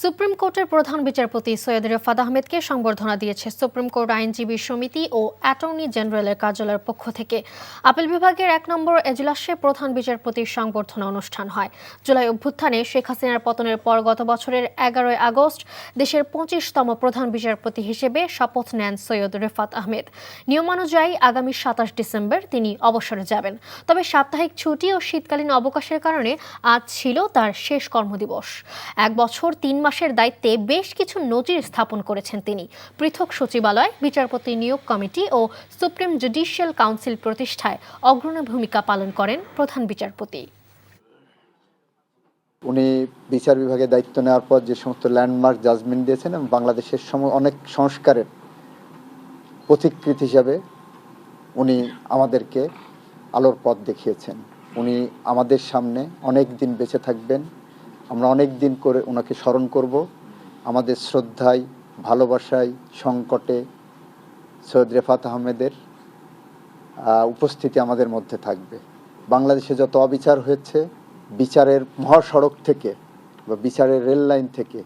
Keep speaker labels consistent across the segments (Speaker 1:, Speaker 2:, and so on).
Speaker 1: Supreme কোর্টের প্রধান বিচারপতি সৈয়দ রেফাত আহমেদকে সংবর্ধনা দিয়েছে সুপ্রিম কোর্ট আইনজীবী সমিতি ও অ্যাটর্নি জেনারেলের কার্যালয়ের পক্ষ থেকে। আপিল বিভাগের ১ নম্বর এজলাসে প্রধান বিচারপতির সংবর্ধনা অনুষ্ঠান হয়। জুলাই অভ্যুত্থানে শেখ হাসিনার পতনের পর গত বছরের ১১ আগস্ট দেশের ২৫তম প্রধান বিচারপতি হিসেবে শপথ নেন সৈয়দ রেফাত আহমেদ। নিয়মানুযায়ী আগামী ২৭ ডিসেম্বর তিনি অবসরে যাবেন। তবে সাপ্তাহিক ছুটি ও শীতকালীন অবকাশের কারণে আজ ছিল তার শেষ কর্মদিবস। ১ বছর ৩ মাসের দায়িত্বে বেশ কিছু নজির স্থাপন করেছেন তিনি। পৃথক সচিবালয়, বিচারপতি নিয়োগ কমিটি ও সুপ্রিম জুডিশিয়াল কাউন্সিল প্রতিষ্ঠায় অগ্রণী ভূমিকা পালন করেন প্রধান বিচারপতি।
Speaker 2: উনি বিচার বিভাগে দায়িত্ব নেওয়ার পর যে সমস্ত ল্যান্ডমার্ক জাজমেন্ট দিয়েছেন এবং বাংলাদেশের অনেক সংস্কারের পথিকৃৎ হিসাবে উনি আমাদেরকে আলোর পথ দেখিয়েছেন। উনি আমাদের সামনে অনেক দিন বেঁচে থাকবেন। আমরা অনেক দিন করে ওনাকে স্মরণ করব। আমাদের শ্রদ্ধায়, ভালোবাসায়, সংকটে সৈয়দ রেফাত আহমেদের উপস্থিতি আমাদের মধ্যে থাকবে। বাংলাদেশে যত অবিচার হয়েছে, বিচারের মহাসড়ক থেকে বা বিচারের রেল লাইন থেকে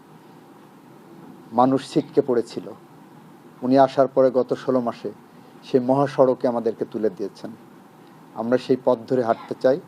Speaker 2: মানুষ ছিটকে পড়েছিল। উনি আসার পরে গত ১৬ মাসে সেই মহাসড়কে আমাদেরকে তুলে দিয়েছেন। আমরা সেই পথ ধরে হাঁটতে চাই।